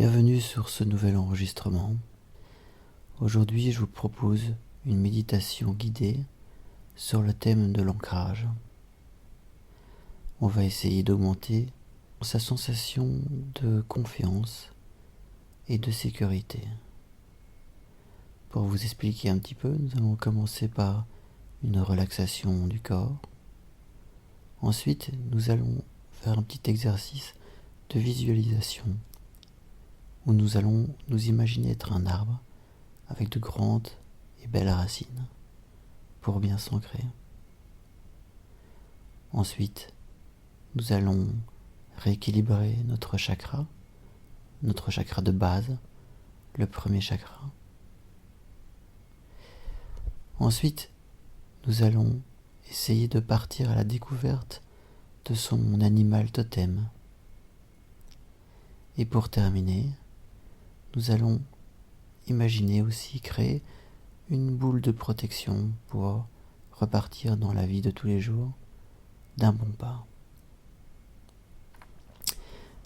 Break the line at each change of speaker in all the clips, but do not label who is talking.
Bienvenue sur ce nouvel enregistrement. Aujourd'hui, je vous propose une méditation guidée sur le thème de l'ancrage. On va essayer d'augmenter sa sensation de confiance et de sécurité. Pour vous expliquer un petit peu, nous allons commencer par une relaxation du corps. Ensuite, nous allons faire un petit exercice de visualisation où nous allons nous imaginer être un arbre avec de grandes et belles racines pour bien s'ancrer. Ensuite, nous allons rééquilibrer notre chakra de base, le premier chakra. Ensuite, nous allons essayer de partir à la découverte de son animal totem. Et pour terminer, nous allons imaginer aussi créer une boule de protection pour repartir dans la vie de tous les jours d'un bon pas.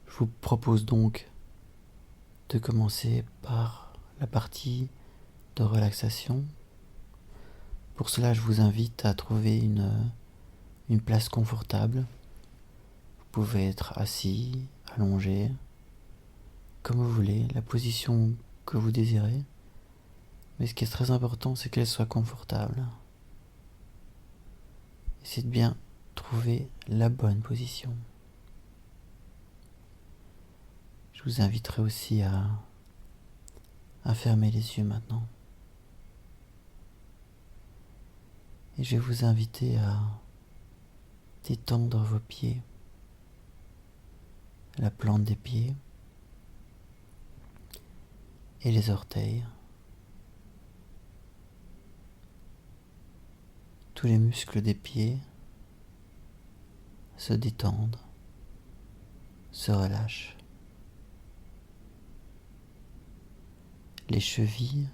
Je vous propose donc de commencer par la partie de relaxation. Pour cela, je vous invite à trouver une place confortable. Vous pouvez être assis, allongé, comme vous voulez, la position que vous désirez. Mais ce qui est très important, c'est qu'elle soit confortable. Essayez de bien trouver la bonne position. Je vous inviterai aussi à fermer les yeux maintenant. Et je vais vous inviter à détendre vos pieds, la plante des pieds et les orteils. Tous les muscles des pieds se détendent, se relâchent. Les chevilles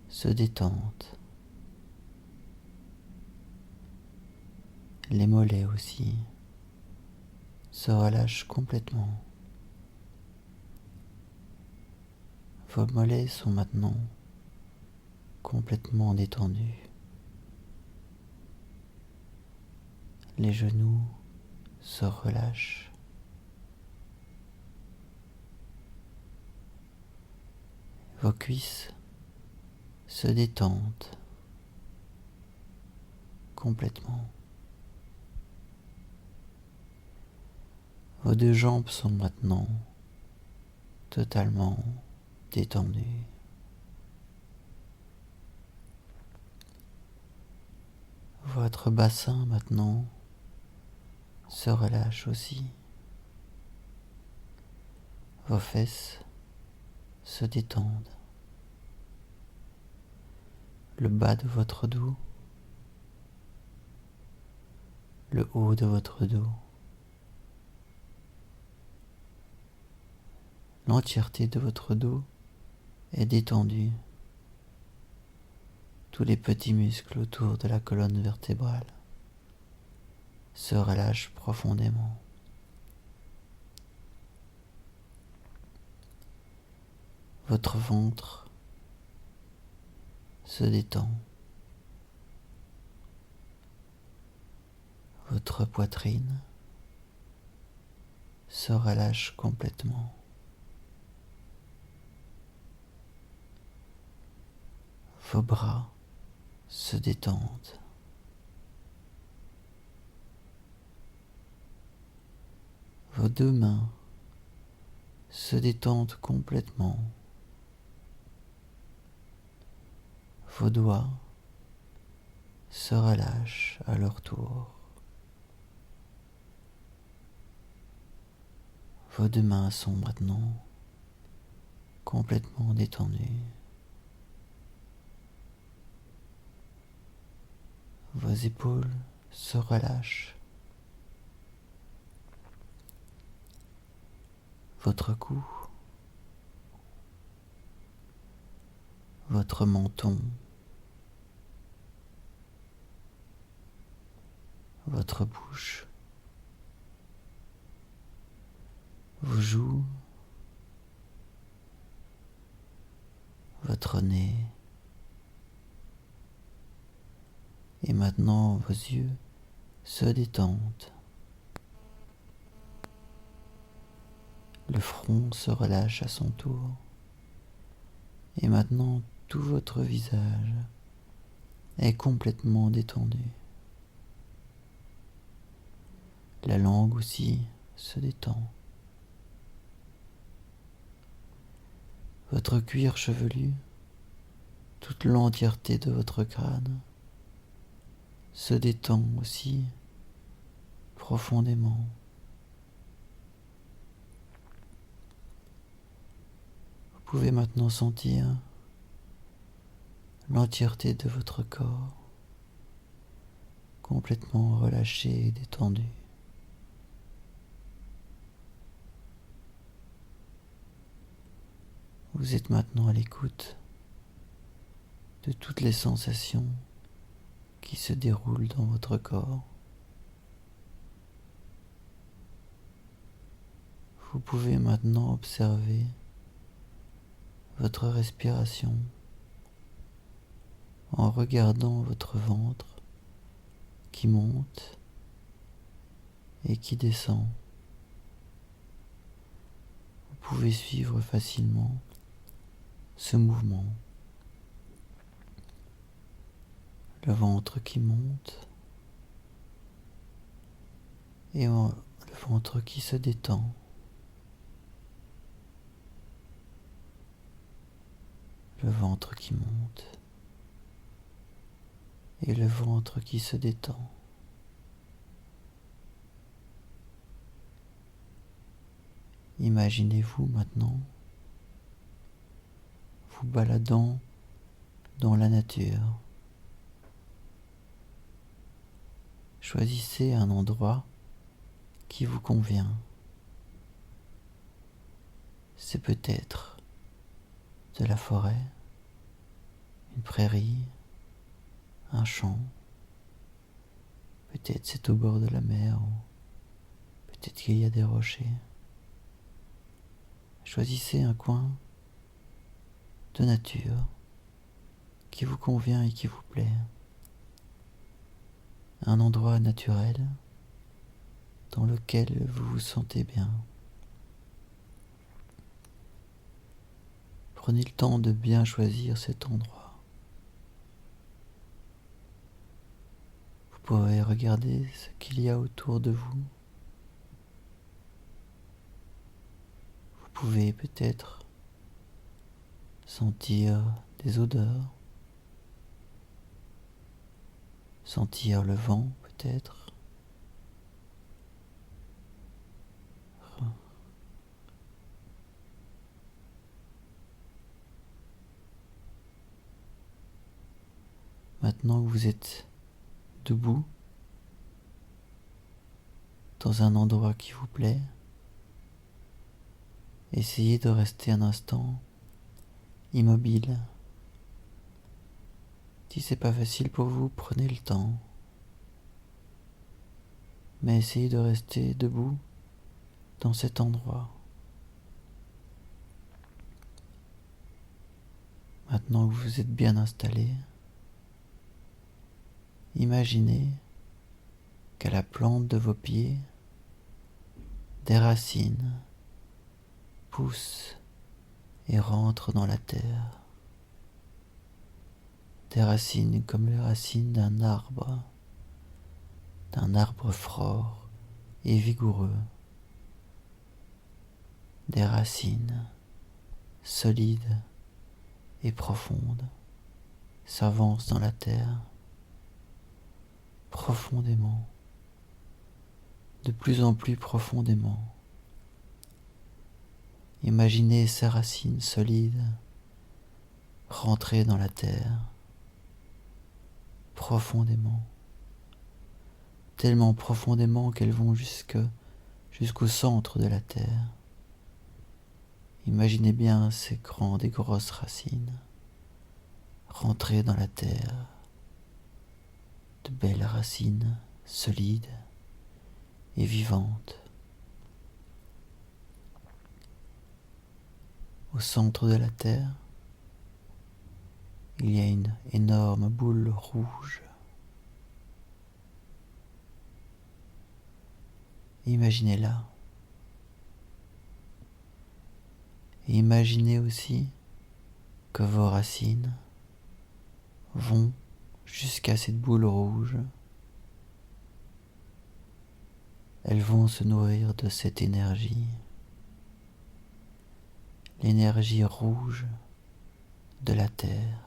se détendent. Les mollets aussi se relâchent complètement. Vos mollets sont maintenant complètement détendus. Les genoux se relâchent. Vos cuisses se détendent complètement. Vos deux jambes sont maintenant totalement détendues. Votre bassin maintenant se relâche aussi. Vos fesses se détendent. Le bas de votre dos, le haut de votre dos, l'entièreté de votre dos est détendue. Tous les petits muscles autour de la colonne vertébrale se relâchent profondément. Votre ventre se détend. Votre poitrine se relâche complètement. Vos bras se détendent. Vos deux mains se détendent complètement. Vos doigts se relâchent à leur tour. Vos deux mains sont maintenant complètement détendues. Vos épaules se relâchent. Votre cou, votre menton, votre bouche, vos joues, votre nez. Et maintenant, vos yeux se détendent. Le front se relâche à son tour. Et maintenant, tout votre visage est complètement détendu. La langue aussi se détend. Votre cuir chevelu, toute l'entièreté de votre crâne, se détend aussi profondément. Vous pouvez maintenant sentir l'entièreté de votre corps complètement relâché et détendu. Vous êtes maintenant à l'écoute de toutes les sensations qui se déroulent dans votre corps. Vous pouvez maintenant observer votre respiration en regardant votre ventre qui monte et qui descend. Vous pouvez suivre facilement ce mouvement. Le ventre qui monte et le ventre qui se détend. Le ventre qui monte et le ventre qui se détend. Imaginez-vous maintenant vous baladant dans la nature. Choisissez un endroit qui vous convient. C'est peut-être de la forêt, une prairie, un champ. Peut-être c'est au bord de la mer, ou peut-être qu'il y a des rochers. Choisissez un coin de nature qui vous convient et qui vous plaît. Un endroit naturel dans lequel vous vous sentez bien. Prenez le temps de bien choisir cet endroit. Vous pourrez regarder ce qu'il y a autour de vous. Vous pouvez peut-être sentir des odeurs, sentir le vent peut-être. Maintenant que vous êtes debout, dans un endroit qui vous plaît, essayez de rester un instant immobile. Si c'est pas facile pour vous, prenez le temps. Mais essayez de rester debout dans cet endroit. Maintenant que vous êtes bien installé, imaginez qu'à la plante de vos pieds, des racines poussent et rentrent dans la terre. Des racines comme les racines d'un arbre fort et vigoureux. Des racines solides et profondes s'avancent dans la terre profondément, de plus en plus profondément. Imaginez ces racines solides rentrer dans la terre profondément, tellement profondément qu'elles vont jusqu'au centre de la terre. Imaginez bien ces grandes et grosses racines rentrer dans la terre, de belles racines solides et vivantes. Au centre de la terre, il y a une énorme boule rouge. Imaginez-la. Et imaginez aussi que vos racines vont jusqu'à cette boule rouge. Elles vont se nourrir de cette énergie, l'énergie rouge de la Terre.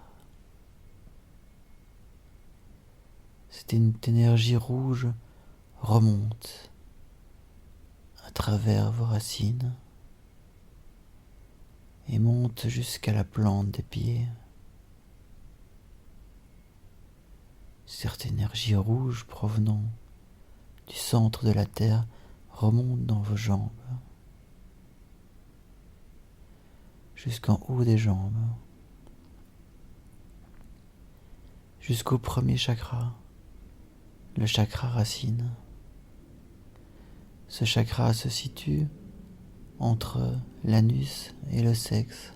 Cette énergie rouge remonte à travers vos racines et monte jusqu'à la plante des pieds. Cette énergie rouge provenant du centre de la Terre remonte dans vos jambes, jusqu'en haut des jambes, jusqu'au premier chakra, le chakra racine. Ce chakra se situe entre l'anus et le sexe,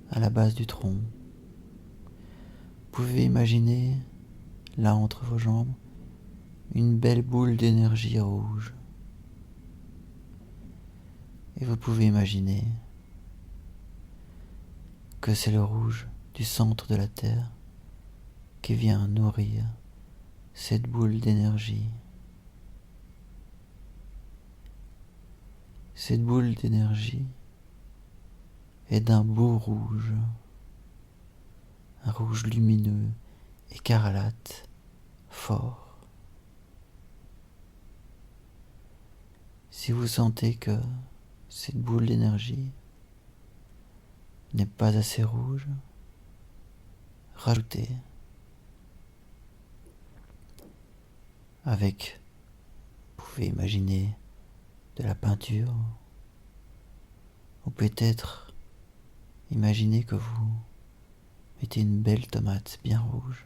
à la base du tronc. Vous pouvez imaginer, là entre vos jambes, une belle boule d'énergie rouge. Et vous pouvez imaginer que c'est le rouge du centre de la Terre qui vient nourrir cette boule d'énergie. Cette boule d'énergie est d'un beau rouge, un rouge lumineux, écarlate, fort. Si vous sentez que cette boule d'énergie n'est pas assez rouge, rajoutez avec, vous pouvez imaginer, de la peinture, ou peut-être imaginez que vous mettez une belle tomate bien rouge.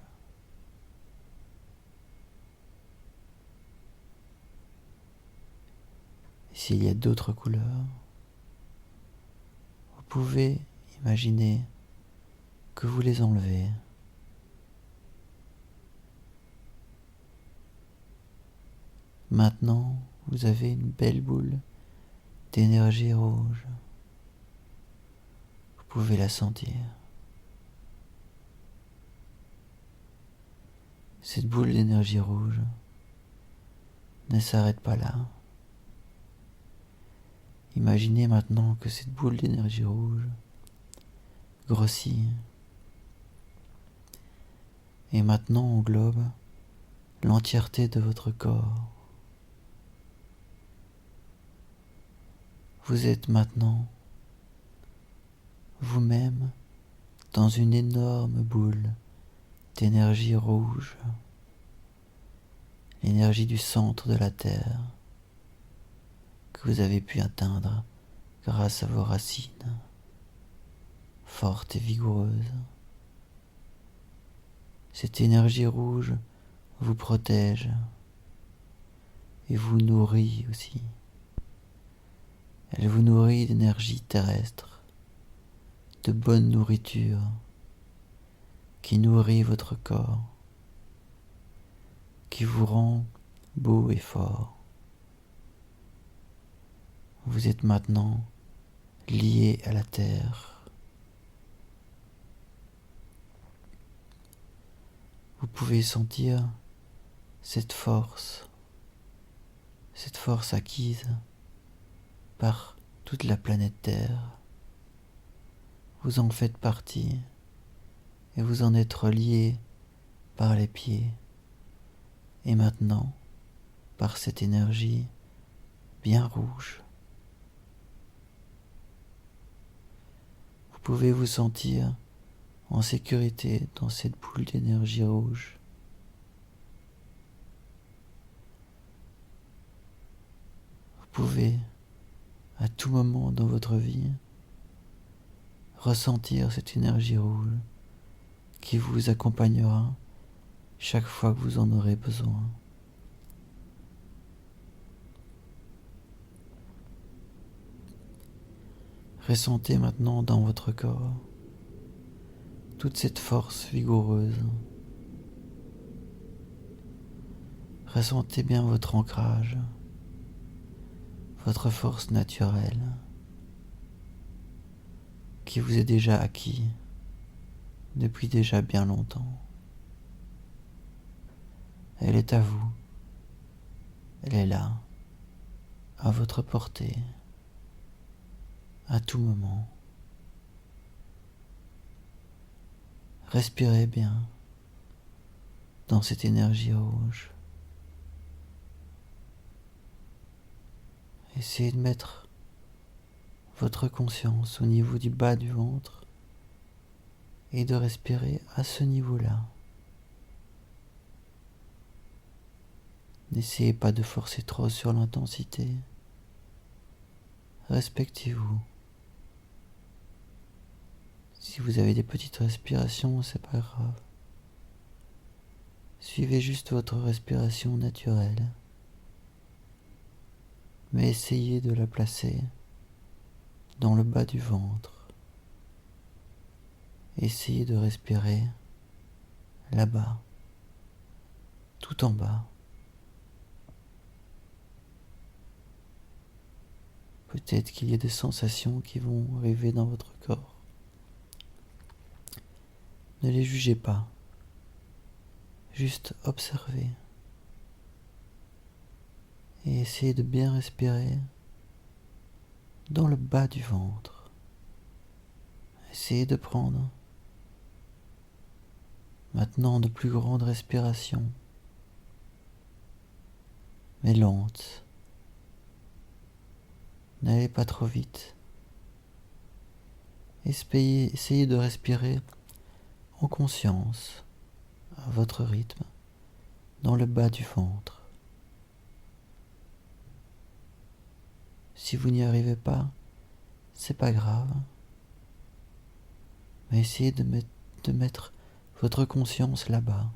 Et s'il y a d'autres couleurs, vous pouvez imaginer que vous les enlevez. Maintenant, vous avez une belle boule d'énergie rouge. Vous pouvez la sentir. Cette boule d'énergie rouge ne s'arrête pas là. Imaginez maintenant que cette boule d'énergie rouge grossit et maintenant englobe l'entièreté de votre corps. Vous êtes maintenant vous-même dans une énorme boule d'énergie rouge, l'énergie du centre de la Terre que vous avez pu atteindre grâce à vos racines fortes et vigoureuses. Cette énergie rouge vous protège et vous nourrit aussi. Elle vous nourrit d'énergie terrestre, de bonne nourriture qui nourrit votre corps, qui vous rend beau et fort. Vous êtes maintenant lié à la terre. Vous pouvez sentir cette force acquise par toute la planète Terre. Vous en faites partie et vous en êtes relié par les pieds et maintenant par cette énergie bien rouge. Vous pouvez vous sentir en sécurité dans cette boule d'énergie rouge. Vous pouvez à tout moment dans votre vie ressentir cette énergie rouge qui vous accompagnera chaque fois que vous en aurez besoin. Ressentez maintenant dans votre corps toute cette force vigoureuse. Ressentez bien votre ancrage, votre force naturelle, qui vous est déjà acquis depuis déjà bien longtemps. Elle est à vous, elle est là, à votre portée, à tout moment. Respirez bien dans cette énergie rouge. Essayez de mettre votre conscience au niveau du bas du ventre et de respirer à ce niveau-là. N'essayez pas de forcer trop sur l'intensité. Respectez-vous. Si vous avez des petites respirations, c'est pas grave. Suivez juste votre respiration naturelle. Mais essayez de la placer dans le bas du ventre. Essayez de respirer là-bas, tout en bas. Peut-être qu'il y a des sensations qui vont arriver dans votre corps. Ne les jugez pas, juste observez. Et essayez de bien respirer dans le bas du ventre. Essayez de prendre maintenant de plus grandes respirations, mais lentes. N'allez pas trop vite. Essayez de respirer en conscience, à votre rythme, dans le bas du ventre. Si vous n'y arrivez pas, c'est pas grave. Mais essayez de mettre votre conscience là-bas.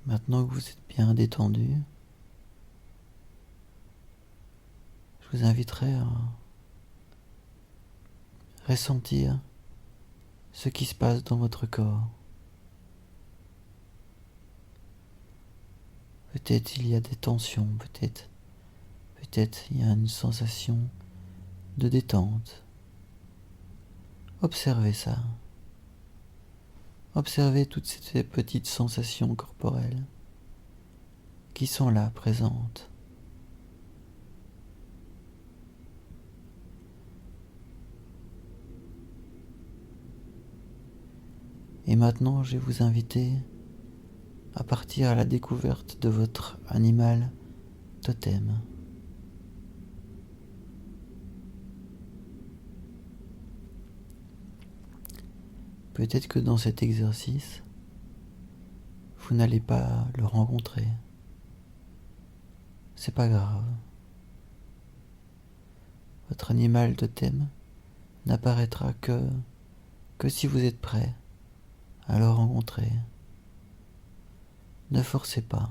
Maintenant que vous êtes bien détendu, je vous inviterai à ressentir ce qui se passe dans votre corps. Peut-être il y a des tensions, peut-être il y a une sensation de détente. Observez ça. Observez toutes ces petites sensations corporelles qui sont là, présentes. Et maintenant, je vais vous inviter à partir à la découverte de votre animal totem. Peut-être que dans cet exercice, vous n'allez pas le rencontrer. C'est pas grave. Votre animal totem n'apparaîtra que si vous êtes prêt à le rencontrer. Ne forcez pas.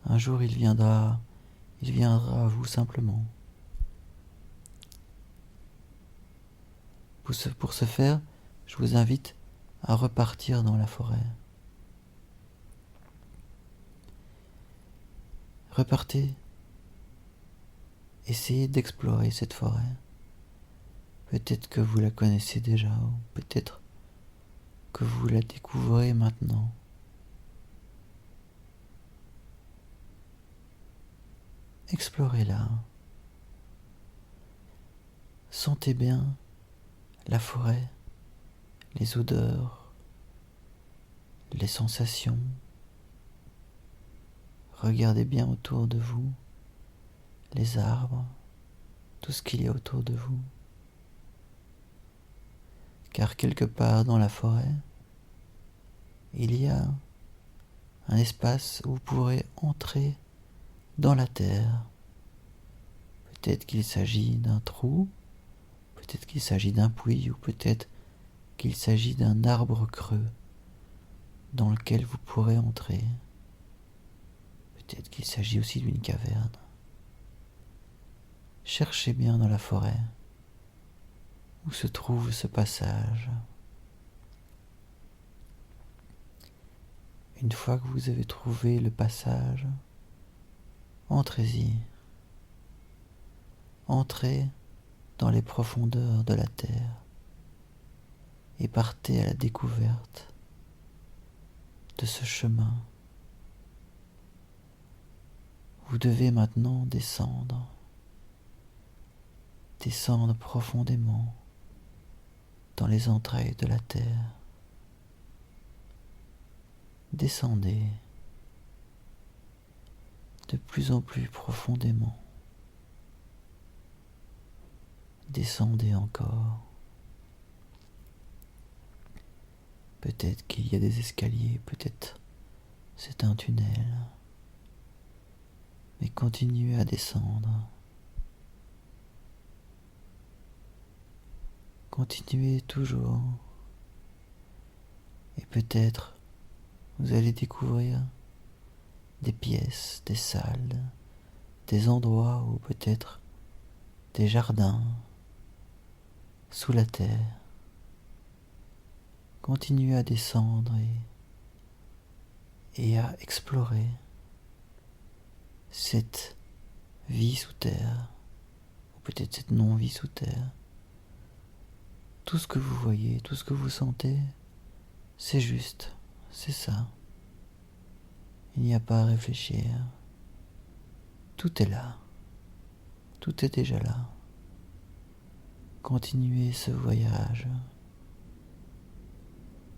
Un jour il viendra à vous simplement. Pour ce faire, je vous invite à repartir dans la forêt. Repartez. Essayez d'explorer cette forêt. Peut-être que vous la connaissez déjà, ou peut-être que vous la découvrez maintenant. Explorez-la. Sentez bien la forêt, les odeurs, les sensations. Regardez bien autour de vous, les arbres, tout ce qu'il y a autour de vous. Car quelque part dans la forêt, il y a un espace où vous pourrez entrer dans la terre. Peut-être qu'il s'agit d'un trou, peut-être qu'il s'agit d'un puits, ou peut-être qu'il s'agit d'un arbre creux, dans lequel vous pourrez entrer. Peut-être qu'il s'agit aussi d'une caverne. Cherchez bien dans la forêt où se trouve ce passage. Une fois que vous avez trouvé le passage, entrez-y. Entrez dans les profondeurs de la terre et partez à la découverte de ce chemin. Vous devez maintenant descendre profondément dans les entrailles de la terre. Descendez de plus en plus profondément. Descendez encore. Peut-être qu'il y a des escaliers, peut-être c'est un tunnel. Mais continuez à descendre. Continuez toujours. Et peut-être vous allez découvrir des pièces, des salles, des endroits ou peut-être des jardins sous la terre. Continuez à descendre et à explorer cette vie sous terre, ou peut-être cette non-vie sous terre. Tout ce que vous voyez, tout ce que vous sentez, c'est juste, c'est ça. Il n'y a pas à réfléchir. Tout est là. Tout est déjà là. Continuez ce voyage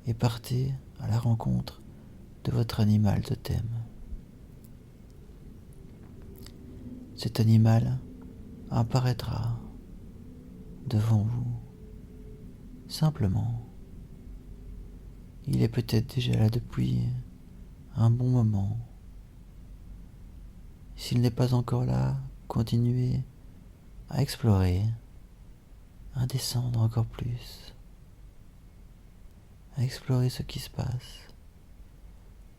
et partez à la rencontre de votre animal totem. Cet animal apparaîtra devant vous. Simplement, il est peut-être déjà là depuis un bon moment. S'il n'est pas encore là, continuez à explorer, à descendre encore plus, à explorer ce qui se passe.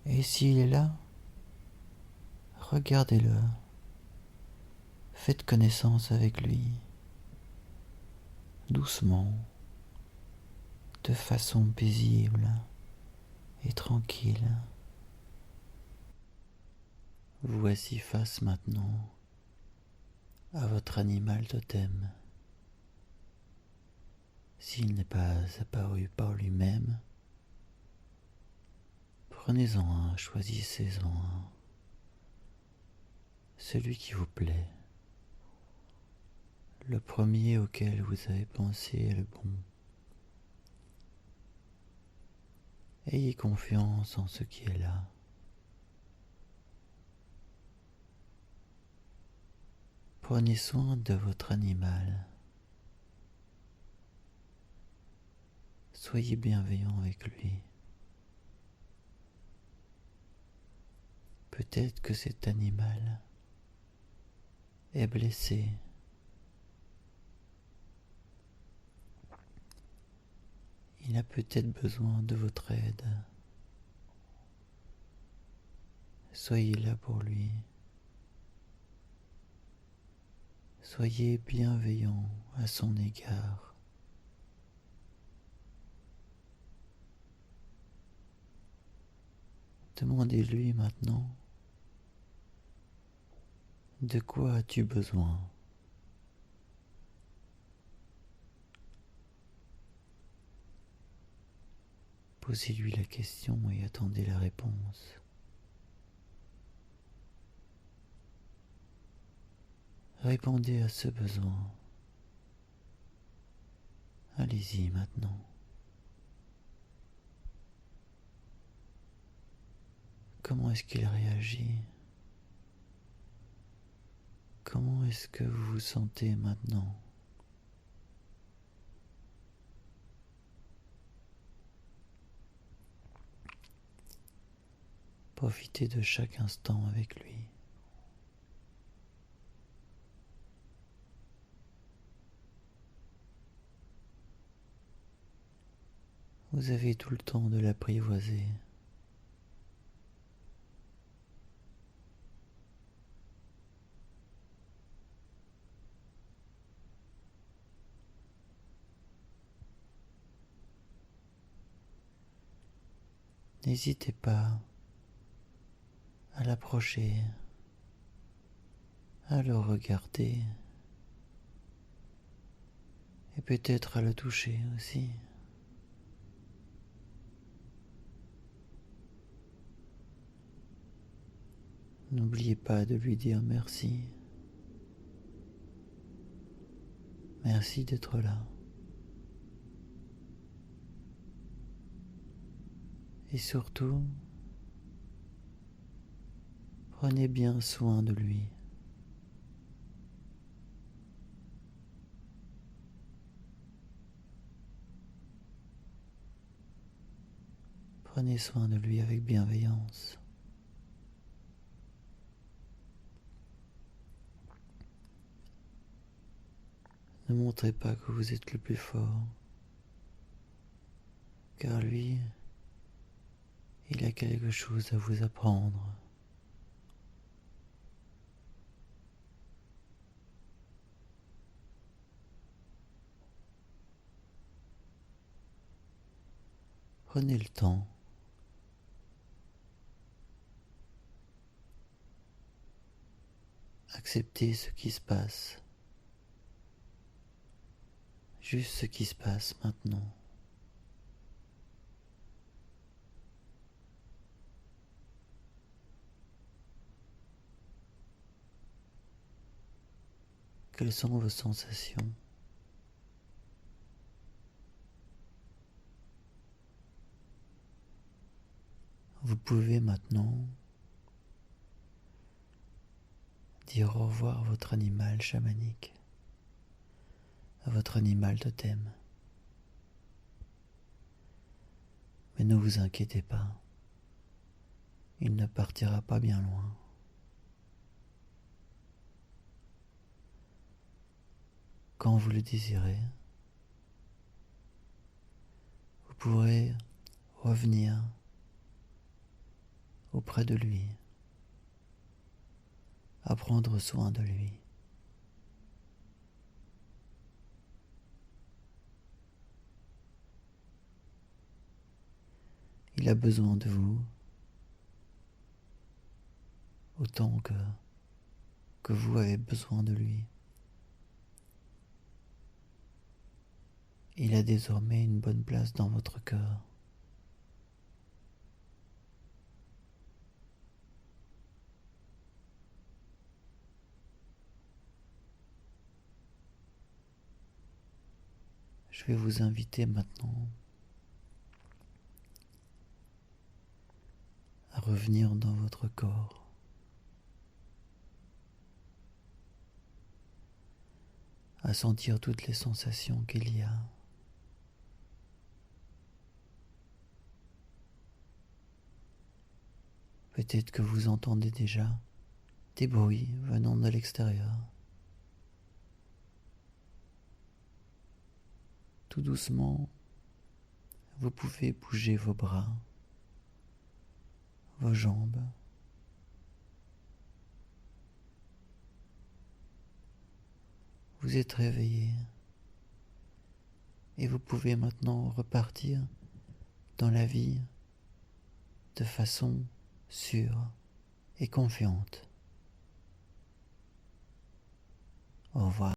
Et s'il est là, regardez-le, faites connaissance avec lui, doucement, de façon paisible et tranquille. Vous voici face maintenant à votre animal totem. S'il n'est pas apparu par lui-même, prenez-en un, choisissez-en un, celui qui vous plaît. Le premier auquel vous avez pensé est le bon. Ayez confiance en ce qui est là. Prenez soin de votre animal. Soyez bienveillant avec lui. Peut-être que cet animal est blessé. Il a peut-être besoin de votre aide. Soyez là pour lui. Soyez bienveillant à son égard. Demandez-lui maintenant, de quoi as-tu besoin ? Posez-lui la question et attendez la réponse. Répondez à ce besoin. Allez-y maintenant. Comment est-ce qu'il réagit ? Comment est-ce que vous vous sentez maintenant ? Profitez de chaque instant avec lui. Vous avez tout le temps de l'apprivoiser. N'hésitez pas à l'approcher, à le regarder et peut-être à le toucher aussi. N'oubliez pas de lui dire merci. Merci d'être là. Et surtout, prenez bien soin de lui. Prenez soin de lui avec bienveillance. Ne montrez pas que vous êtes le plus fort, car lui, il a quelque chose à vous apprendre. Prenez le temps. Acceptez ce qui se passe. Juste ce qui se passe maintenant. Quelles sont vos sensations? Vous pouvez maintenant dire au revoir à votre animal chamanique, à votre animal totem. Mais ne vous inquiétez pas, il ne partira pas bien loin. Quand vous le désirez, vous pourrez revenir auprès de lui, à prendre soin de lui. Il a besoin de vous autant que vous avez besoin de lui. Il a désormais une bonne place dans votre cœur. Je vais vous inviter maintenant à revenir dans votre corps, à sentir toutes les sensations qu'il y a. Peut-être que vous entendez déjà des bruits venant de l'extérieur. Tout doucement, vous pouvez bouger vos bras, vos jambes. Vous êtes réveillé et vous pouvez maintenant repartir dans la vie de façon sûre et confiante. Au revoir.